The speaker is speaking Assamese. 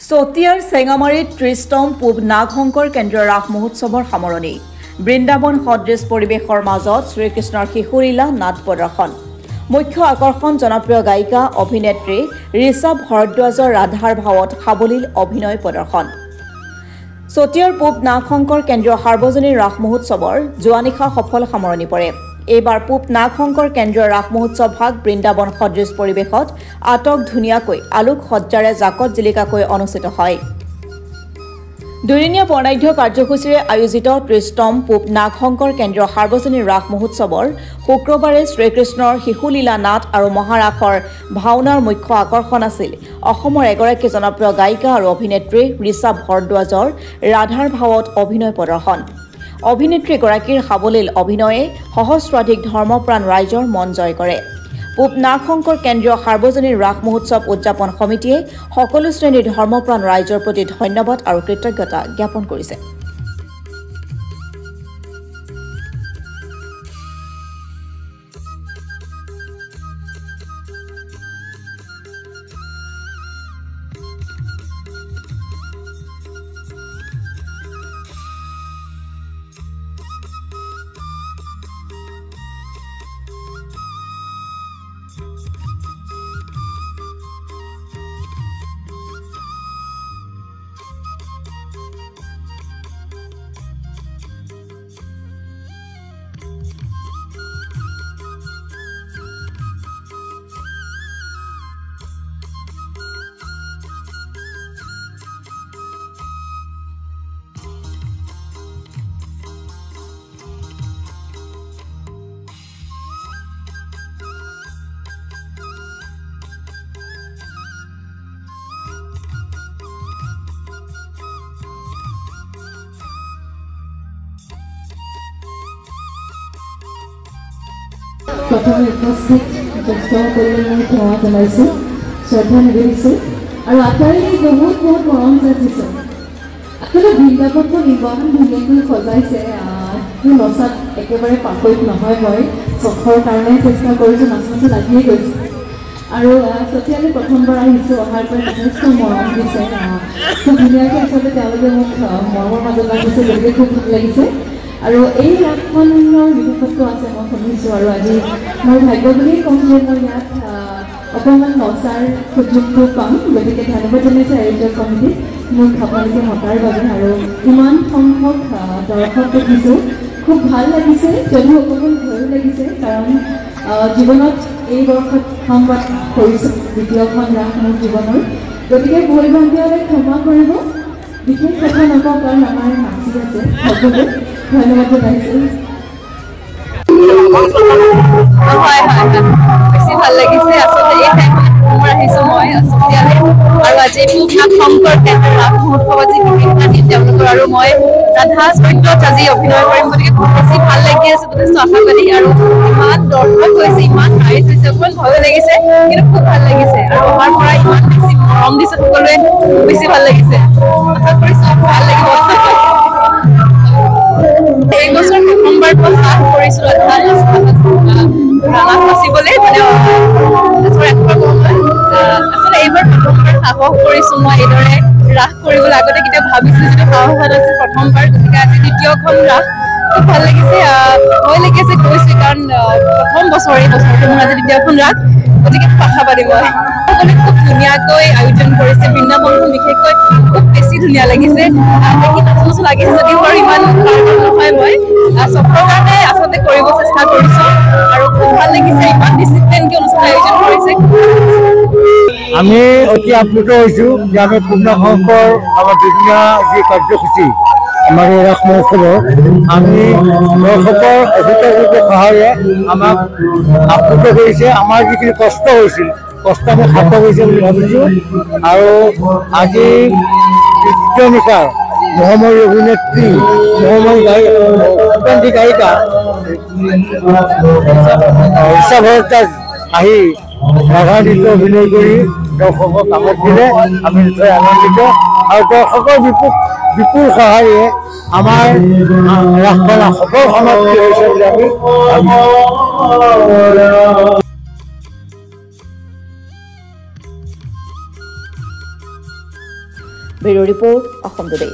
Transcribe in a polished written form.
চতিয়াৰ চেঙামাৰীত ৩০তম পূব নাগশংকৰ কেন্দ্ৰীয় ৰাস মহোৎসৱৰ সামৰণি বৃন্দাবন সদৃশ পৰিৱেশৰ মাজত শ্ৰীকৃষ্ণৰ শিশুলীলা নাট প্ৰদৰ্শন মুখ্য আকৰ্ষণ জনপ্ৰিয় গায়িকা অভিনেত্ৰী ঋষভ ভৰদ্বাজৰ ৰাধাৰ ভাৱত সাৱলীল অভিনয় প্ৰদৰ্শন চতিয়াৰ পূব নাগশংকৰ কেন্দ্ৰীয় সাৰ্বজনীন ৰাস মহোৎসৱৰ যোৱা নিশা সফল সামৰণি পৰে এইবাৰ পূব নাগশংকৰ কেন্দ্ৰীয় ৰাস মহোৎসৱ ভাগ বৃন্দাবন সদৃশ পৰিৱেশত আটক ধুনীয়াকৈ আলোক সজ্জাৰে জাকত জিলিকাকৈ অনুষ্ঠিত হয় দুদিনীয়া বৰ্ণাঢ্য কাৰ্যসূচীৰে আয়োজিত ৩০তম পূব নাগশংকৰ কেন্দ্ৰীয় সাৰ্বজনীন ৰাস মহোৎসৱৰ শুক্ৰবাৰে শ্ৰীকৃষ্ণৰ শিশুলীলা নাট আৰু মহাৰাসৰ ভাওনাৰ মুখ্য আকৰ্ষণ আছিল অসমৰ এগৰাকী জনপ্ৰিয় গায়িকা আৰু অভিনেত্ৰী ঋষভ ভৰদ্বাজৰ ৰাধাৰ ভাৱত অভিনয় প্ৰদৰ্শন অভিনেত্ৰীগৰাকীৰ সাৱলীল অভিনয়ে সহস্ৰাধিক ধৰ্মপ্ৰাণ ৰাইজৰ মন জয় কৰে পূব নাগশংকৰ কেন্দ্ৰীয় সাৰ্বজনীন ৰাস মহোৎসৱ উদযাপন সমিতিয়ে সকলো শ্ৰেণীৰ ধৰ্মপ্ৰাণ ৰাইজৰ প্ৰতি ধন্যবাদ আৰু কৃতজ্ঞতা জ্ঞাপন কৰিছে প্ৰথমে উপস্থিত জ্যেষ্ঠ পৰিয়ালৰ সেৱা জনাইছোঁ শ্ৰদ্ধা নিবেদিছোঁ আৰু আটাইৰে বহুত মৰম যাচিছোঁ আচলতে বৃন্দাবনখন ইমান ধুনীয়াকৈ সজাইছে সেই নচাত একেবাৰে পাকৈত নহয় মই চখৰ কাৰণে চেষ্টা কৰিছোঁ নাচ নাচত লাগিয়ে গৈছোঁ আৰু চতিয়ালৈ প্ৰথমবাৰ আহিছোঁ অহাৰ পৰা যথেষ্ট মৰম দিছে খুব ধুনীয়াকৈ আচলতে তেওঁলোকে মোক মৰমৰ মাজত লাগিছে গতিকে খুব ভাল লাগিছে আৰু এই ৰাসখনৰ বিশেষত্ব আছে মই শুনিছোঁ আৰু আজি মোৰ ভাগ্য বুলিয়েই ক'ম যে মই ইয়াত অকণমান নচাৰ সুযোগটো পাম গতিকে ধন্যবাদ জনাইছোঁ আয়োজক কমিটিক মোক আপোনালোকে মতাৰ বাবে আৰু ইমান সংখ্যক দৰ্শক দেখিছোঁ খুব ভাল লাগিছে যদিও অকণমান ভয়ো লাগিছে কাৰণ জীৱনত এই বৰ্ষত সংবাদ কৰিছোঁ দ্বিতীয়খন ৰাস মোৰ জীৱনৰ গতিকে ভুল ভ্ৰান্তি হ'লে ক্ষমা কৰিব বিশেষ কথা নকওঁ কাৰণ আমাৰ নাচি আছে সকলোৱে ধন্যবাদ জনাইছোঁ বেছি ভাল লাগিছে আচলতে এই টাইমত আহিছোঁ মই চতিয়ালৈ আৰু আজি পূব নাগশংকৰ কেন্দ্ৰীয় ৰাস মহোৎসৱ আজি বিশেষ তেওঁলোকৰ আৰু মই ৰাধা চৰিত্ৰত আজি অভিনয় কৰিম গতিকে খুব বেছি ভাল লাগি আছে যথেষ্ট আশাবাদী আৰু ইমান দৰ্শক হৈছে ইমান ৰাইজ হৈছে অকণমান ভয়ো লাগিছে কিন্তু খুব ভাল লাগিছে আৰু অহাৰ পৰা ইমান বেছি মৰম দিছে সকলোৱে বেছি ভাল লাগিছে আশা কৰিছোঁ ভাল লাগিব এই বছৰ প্ৰথমবাৰ মই সাহ কৰিছোঁ ৰাধা নাচিবলৈ মানে আচলতে এইবাৰ প্ৰথমবাৰ সাহস কৰিছোঁ মই এইদৰে ৰাস কৰিবলৈ আগতে কেতিয়া ভাবিছিলোঁ যিটো সাহস হোৱা নাছিল প্ৰথমবাৰ গতিকে আজি দ্বিতীয়খন ৰাস খুব ভাল লাগিছে ভয় লাগি আছে কৈছোঁ কাৰণ প্ৰথম বছৰ এই বছৰটো মোৰ আজি দ্বিতীয়খন ৰাস গতিকে খুব আশাবাদী মই সকলোৱে খুব ধুনীয়াকৈ আয়োজন কৰিছে বৃন্দাবনখন বিশেষকৈ খুব বেছি ধুনীয়া লাগিছে দেখি নাচো লাগিছে যদিও বাৰু ইমান নহয় মই চবৰ কাৰণে আচলতে কৰিব চেষ্টা কৰিছোঁ আৰু খুব ভাল লাগিছে ইমান ডিচিপ্লিনকৈ অনুষ্ঠান আয়োজন কৰিছে আমি অতি আপ্লুত হৈছোঁ যে আমি পূব নাগশংকৰ আমাৰ দুদিনীয়া যি কাৰ্যসূচী আমাৰ এই ৰাস মহোৎসৱৰ আমি দৰ্শকৰ অভিজ্ঞতাৰ সহায়ে আমাক আপ্লুত কৰিছে আমাৰ যিখিনি কষ্ট হৈছিল কষ্ট আমি সাৰ্থক হৈছে বুলি ভাবিছোঁ আৰু আজি দ্বিতীয় নিশা মহাময়ী অভিনেত্ৰী মহাময়ী গায়িকা ঋষভ ভৰদ্বাজ আহি ৰাধাৰ নৃত্য অভিনয় কৰি দৰ্শকক কামত দিলে আমি নিশ্চয় আনন্দিত আৰু দৰ্শকৰ বিপুল সহায়ে আমাৰ ৰাসখন সফল সমাপ্তি হৈছে বুলি আমি ভাবিছোঁ। Bureau report Assam today.